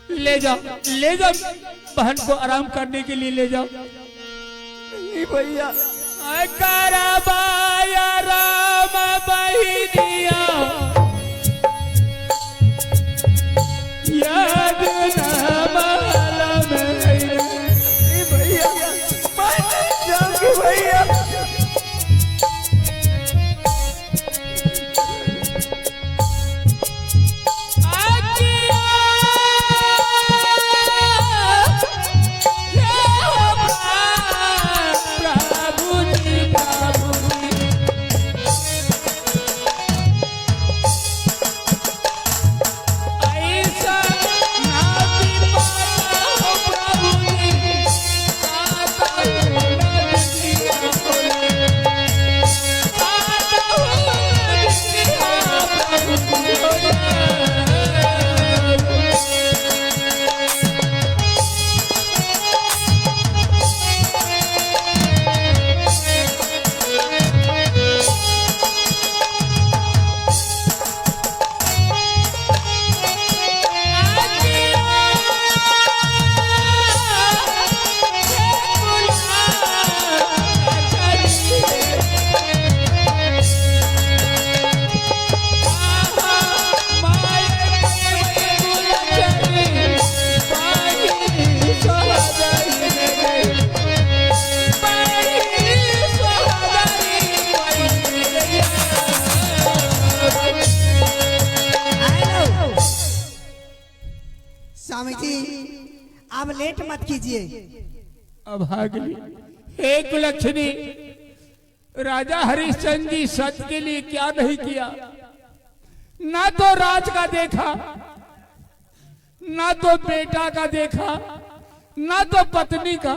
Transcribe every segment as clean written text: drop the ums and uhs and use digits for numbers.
ले जाओ बहन को आराम करने के लिए ले जाओ। नहीं भैया, कराबाया राम बहिनिया याद न मालूम है। नहीं भैया, मैं नहीं जाऊंगी भैया। स्वामी जी आप लेट मत कीजिए। अब भागली हे कुलक्षणी, राजा हरिश्चंद्र जी सच के लिए क्या नहीं किया। ना तो राज का देखा, ना तो बेटा का देखा, ना तो पत्नी का।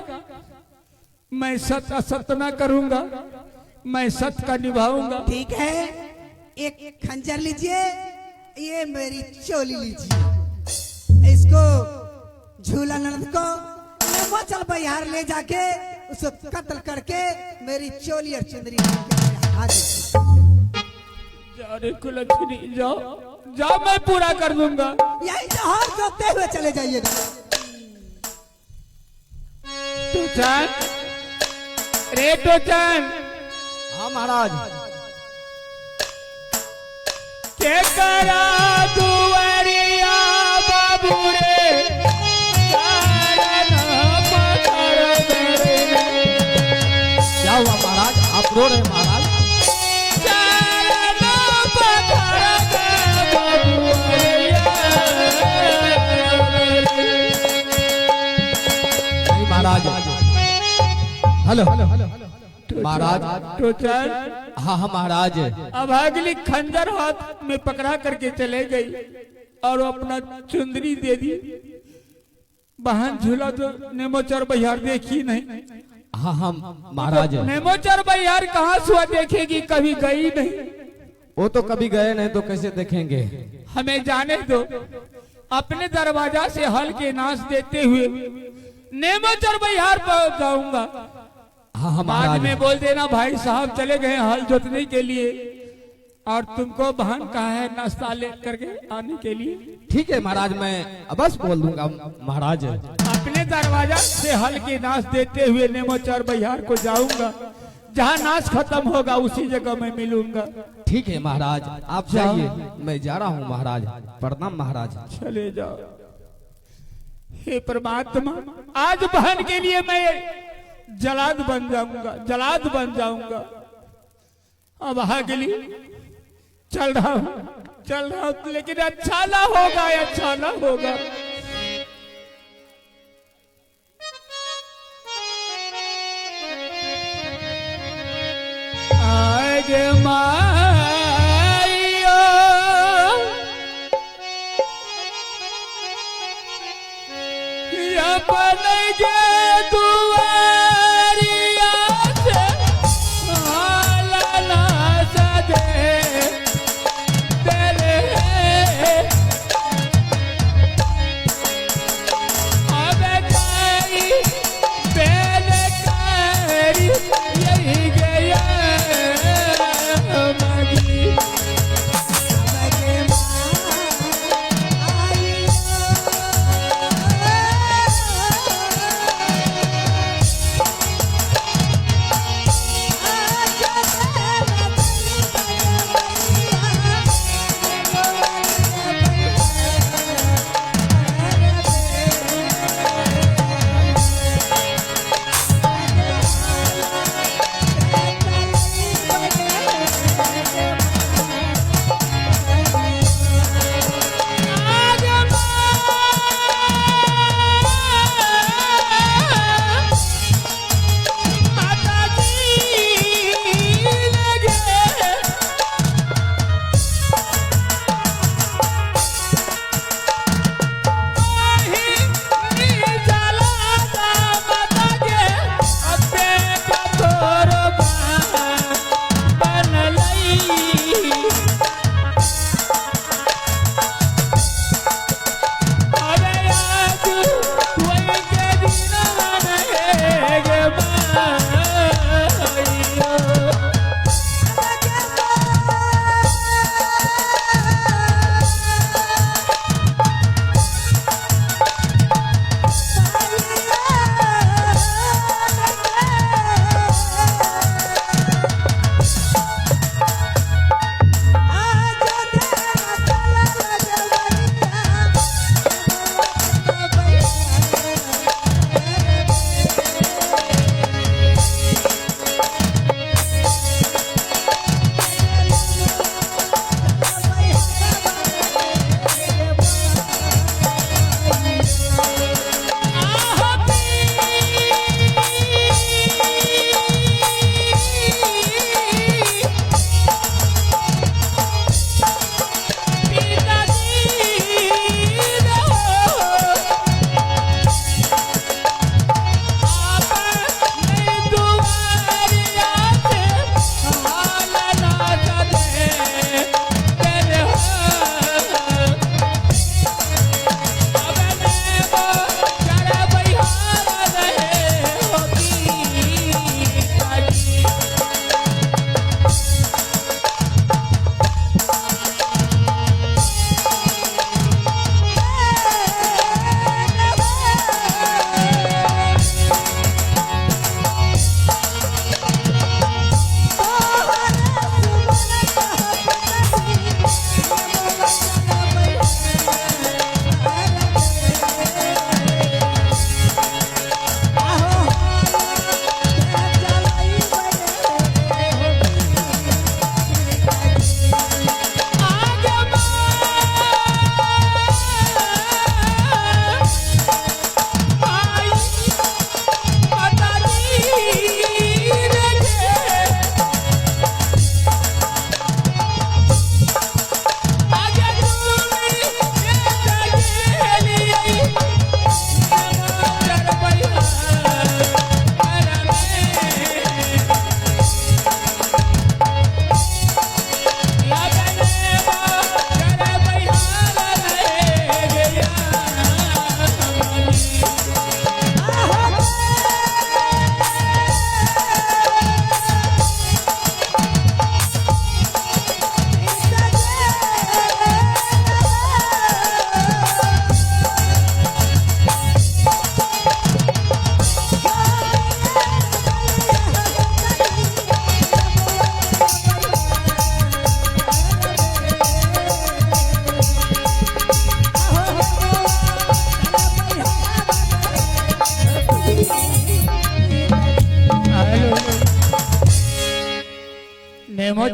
मैं सत्य असत्य न करूंगा, मैं सत्य का निभाऊंगा। ठीक है, एक खंजर लीजिए, ये मेरी चोली लीजिए, इसको झूला नंद को नेमोचल बिहार ले जाके उसको कत्ल करके मेरी चोली और चुंदरी जाओ रे कुलक्षणी, जाओ जाओ, मैं पूरा कर दूंगा। यही जहर सोते हुए चले जाइएगा। टोचन, रे टोचन। हाँ महाराज। के करा दुआरिया बाबू रे, क्या हुआ महाराज, आप रो रहे महाराज? नहीं महाराज। हेलो महाराज। टोचन, हाँ हाँ महाराज। अब अगली खंजर हाथ में पकड़ा करके चले गई और अपना चुंदरी दे दी। बहन झूला तो नेमोचर बिहार देखी नहीं। हाँ हाँ महाराज। नेमोचर बिहार कहाँ से देखेगी, कभी गई नहीं। वो तो कभी गए नहीं तो कैसे देखेंगे। हमें जाने दो, अपने दरवाजा से हल के नाश देते हुए नेमोचर बिहार पहुंच जाऊंगा। हाँ हाँ बाद महाराज। में बोल देना भाई साहब चले गए हल जोतने के लिए और तुमको बहन कहा है नाश्ता ले करके आने के लिए। ठीक है महाराज, मैं बस बोल दूंगा महाराज। अपने दरवाजा से हल के नाश देते हुए नेमोचर बिहार को जाऊंगा। जहाँ नाश खत्म होगा उसी जगह मैं मिलूंगा। ठीक है महाराज, आप जाइए, मैं जा रहा हूँ महाराज। प्रणाम महाराज। चले जाओ। हे परमात्मा, आज बहन के लिए मैं जलाद बन जाऊंगा, जलाद बन जाऊंगा। अब अगली चल रहा हूं, लेकिन अच्छा ना होगा, अच्छा ना होगा। आगे माइयो अपन जे दुआरिया से हालना सदे तेरे अब काई बेल कारी यही गया मगी।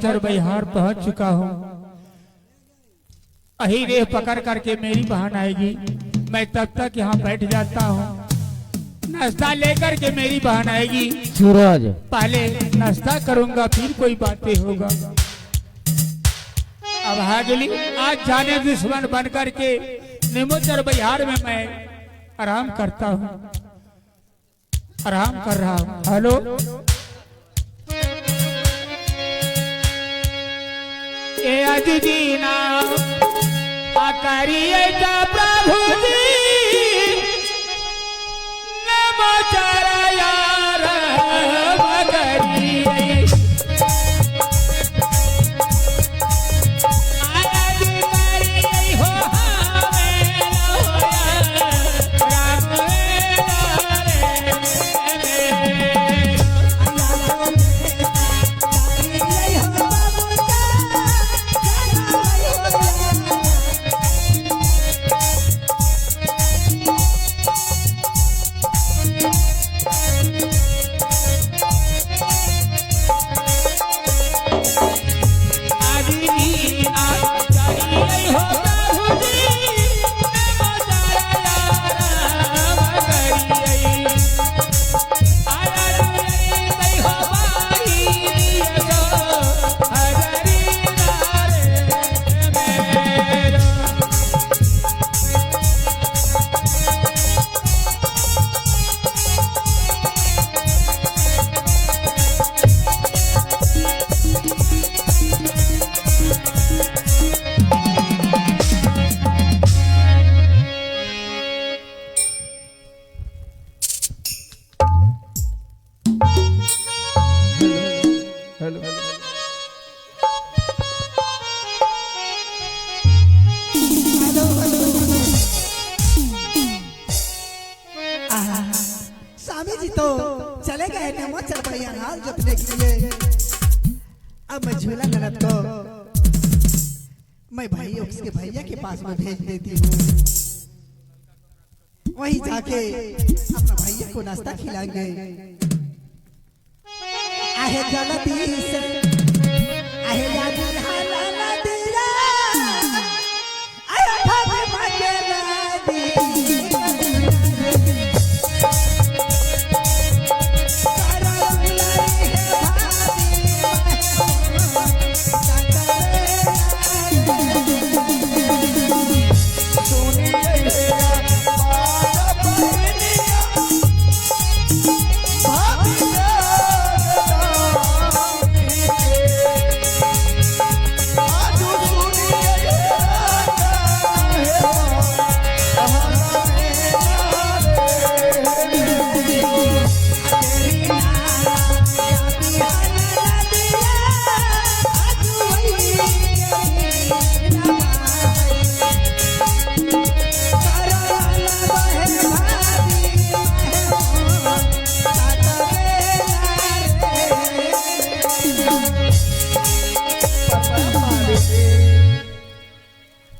नेमोचर बिहार पहुंच चुका हूँ। अही रेह पकड़ करके मेरी बहन आएगी, मैं तब तक यहाँ बैठ जाता हूँ। नाश्ता लेकर के मेरी बहन आएगी, सूरज पहले नाश्ता करूंगा फिर कोई बातें होगा। अब हागली आज जाने दुश्मन बन करके नेमोचर बिहार में मैं आराम करता हूँ, आराम कर रहा हूँ। हेलो ए अजीना करिए प्रभु जी नेमोचर यार मगरी स्वामी जी तो चले गए नेमोचर बिहार हाल जोतने के लिए। अब मैं झूला ननद को मैं भाई उसके भैया के पास में भेज देती हूँ, वहीं जाके अपना भैया को नाश्ता खिलाएंगे। आहे जल्दी से आहे यादी हाला नदीरा आहे भाभी मगरा दी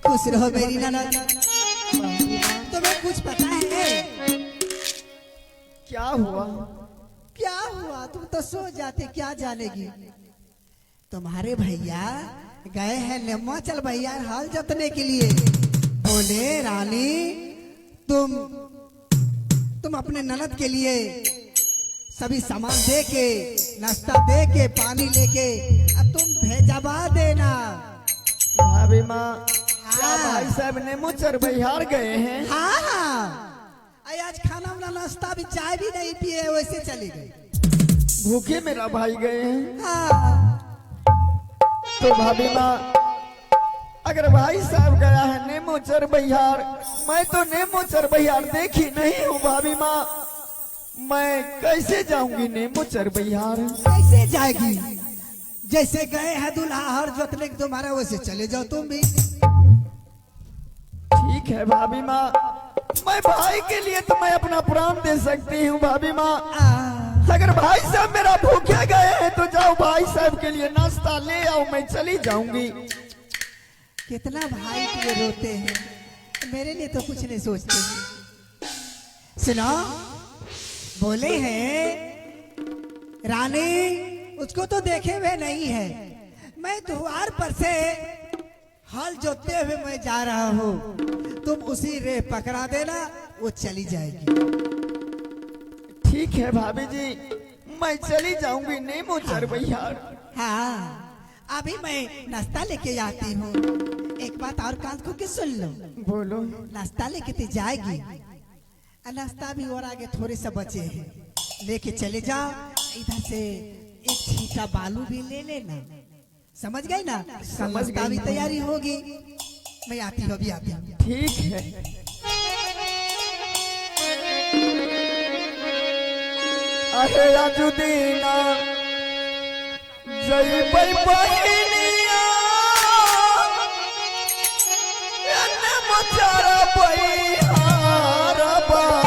खुश रहो मेरी ननद। तुम्हें कुछ पता है क्या हुआ? क्या हुआ? तुम तो सो जाते, क्या जानेगी। तुम्हारे भैया गए हैं नेमोचर बिहार हाल जोतने के लिए। बोले रानी तुम अपने ननद के लिए सभी सामान दे के, नाश्ता दे के, पानी लेके अब तुम भेजवा देना। भाभी माँ, क्या भाई साहब नेमोचर बिहार गए हैं? हाँ हाँ, आज खाना वाला नाश्ता भी, चाय भी नहीं पिए, वैसे चले गए। भूखे मेरा भाई गए हैं। हाँ। तो भाभी माँ, अगर भाई साहब गया है नेमोचर बिहार, मैं तो नेमोचर बिहार देखी नहीं हूँ भाभी माँ, मैं कैसे जाऊंगी नेमोचर बिहार? कैसे जाएगी? जैसे गए हैं दूल्हा हर जोतने के तुम्हारा, वैसे चले जाओ तुम भी। ठीक है भाभी माँ, मैं भाई के लिए तो मैं अपना प्राण दे सकती हूँ भाभी माँ। अगर भाई साहब मेरा भूखे गए हैं तो जाओ भाई साहब के लिए नाश्ता ले आओ, मैं चली जाऊंगी। कितना भाई के लिए रोते हैं, मेरे लिए तो कुछ नहीं सोचते। सुनो, बोले हैं रानी उसको तो देखे हुए नहीं है, मैं द्वार पर से हल जोतते हुए मैं जा रहा हूँ, तुम उसी रे पकड़ा देना, वो चली जाएगी। ठीक है भाभी जी, मैं चली जाऊंगी नेमो चर बहियार। हाँ, अभी मैं नाश्ता लेके आती हूँ। एक बात और कान खोल के सुन लो। बोलो। नाश्ता लेके तो जाएगी, नाश्ता भी और आगे थोड़े से बचे हैं, लेके चले जाओ। इधर से एक छींटा बालू भी ले लेना, समझ गई ना? नाश्ता भी तैयारी होगी। मैं आती हूँ, अभी आती हूँ। ठीक है। अरे अजुदीना जय बहिनिया मचारा बहिहार बाई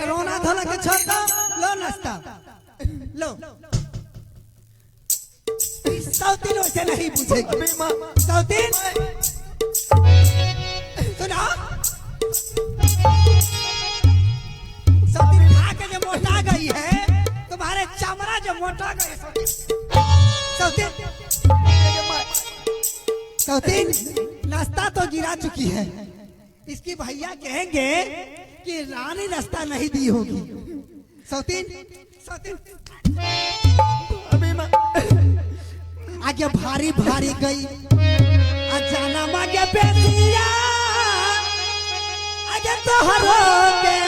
रोना धोना के छोड़ दो, लो नाश्ता लो। सौतीन वैसे नहीं पूछेगी। सौतीन सुनो, सौतीन खा के जो मोटा गई है, तुम्हारे चमड़ा जो मोटा गई है सौतीन। सौतीन नाश्ता तो गिरा चुकी है, इसकी भैया कहेंगे कि रानी रास्ता नहीं दी होगी। सौतीन सौतीन अभी मैं आगे भारी भारी गई, जाना मांगे बेटिया आगे तो हरोगे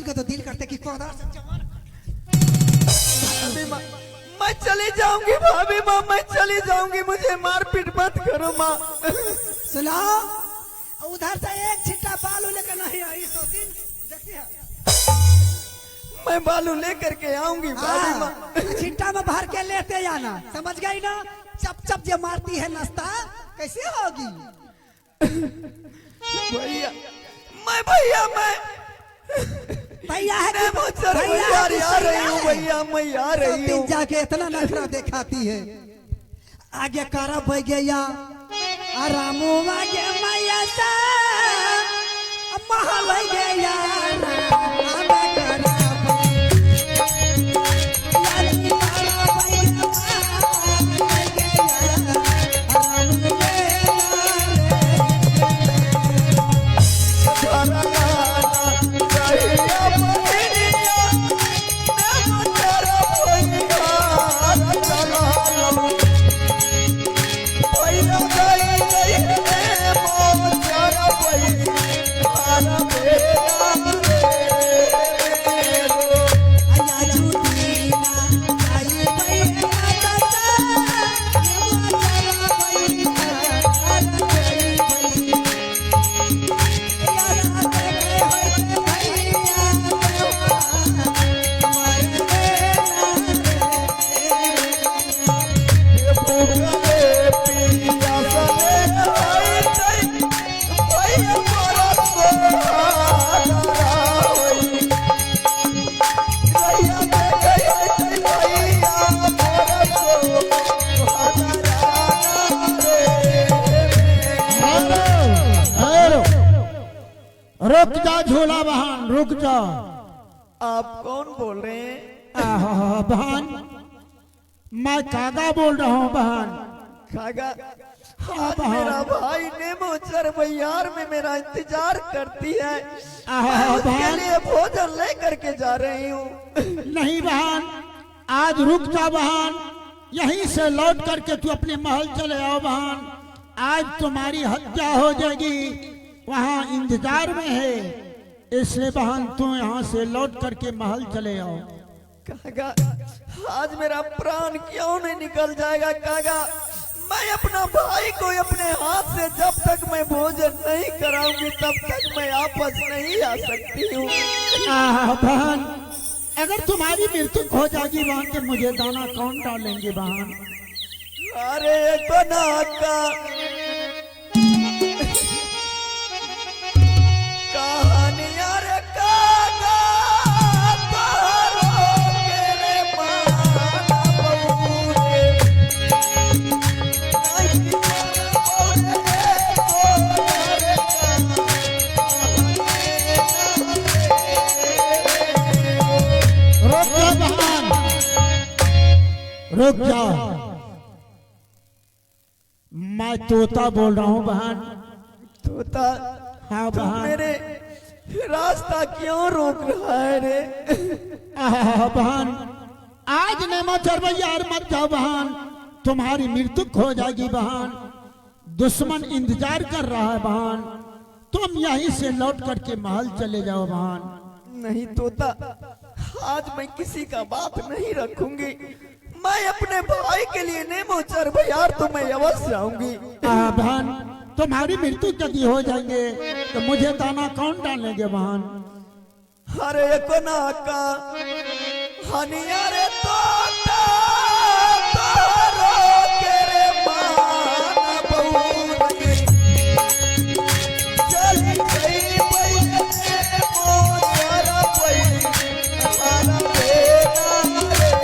तो दिल करते कि मैं चली जाऊंगी भाभी माँ, मैं चली जाऊंगी, मुझे मारपीट मत करो माँ। सुनो, उधर से एक छिट्टा बालू लेकर नहीं आई। सौतीन देखिए, मैं बालू लेकर के आऊंगी भाभी माँ। छिट्टा में भर के लेते जाना, समझ गई ना? चप चप जो मारती है नाश्ता कैसे होगी? भैया मैं भैया है कि भैया आ रही हूँ, भैया मैं आ रही हूँ। जाके इतना नखरा दिखाती है, आगे कारा बह गया आरामो आगे मैया सा महल गया रुक जा झूला बहन, रुक जा। आप कौन बोल रहे हैं? बहन मैं कागा बोल रहा हूँ बहन। खागा? हाँ आज मेरा भाई नेमो चर बहियार में मेरा इंतजार करती है, उसके लिए भोजन लेकर के जा रही हूँ। नहीं बहन, आज रुक जा बहन, यहीं से लौट करके तू अपने महल चले आओ बहन। आज तुम्हारी हत्या हो जाएगी, वहाँ इंतजार में है। इसलिए बहन तू यहाँ से लौट करके महल चले आओ। कागा आज मेरा प्राण क्यों नहीं निकल जाएगा कागा। मैं अपना भाई को अपने हाथ से जब तक मैं भोजन नहीं कराऊंगी तब तक मैं वापस नहीं आ सकती हूँ। बहन अगर तुम्हारी मृत्यु हो जाएगी बहन तो मुझे दाना कौन डालेंगे बहन। अरे बना का कहानियां रे कागा तारो के रे माना बबू रे नहीं रुक जा बहन, रुक जा। मैं तोता बोल रहा हूँ बहन। तोता हाँ तू बहन। मेरे रास्ता क्यों रोक रहा है रे। बहन आज नेमाचर यार मत जाओ बहन, तुम्हारी मृत्यु हो जाएगी बहन। दुश्मन इंतजार कर रहा है बहन, तुम यहीं से लौट करके महल चले जाओ बहन। नहीं तोता आज मैं किसी का बात नहीं रखूंगी। मैं अपने भाई के लिए नेमोचर भैयार तो मैं अवश्य आऊंगी। बहन तुम्हारी मृत्यु यदि हो जाएंगे तो मुझे दाना कौन डालेंगे बहन। अरे कोना का हनिया रे तोता तारो के रे माना बहू रे चली गई पहिले मोचर पहिले हमारा बेटा रे।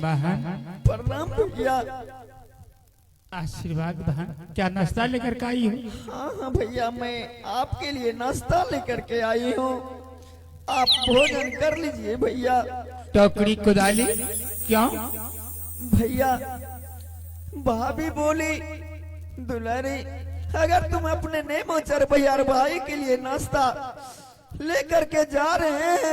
बहन प्रणाम भैया। आशीर्वाद बहन, क्या नाश्ता लेकर के आई हो? हाँ हाँ भैया, मैं आपके लिए नाश्ता लेकर के आई हूँ, आप भोजन कर लीजिए भैया। टोकरी कुदाली क्यों? भैया भाभी बोली दुलारी, अगर तुम अपने नेमो चर भैया भाई के लिए नाश्ता लेकर के जा रहे हैं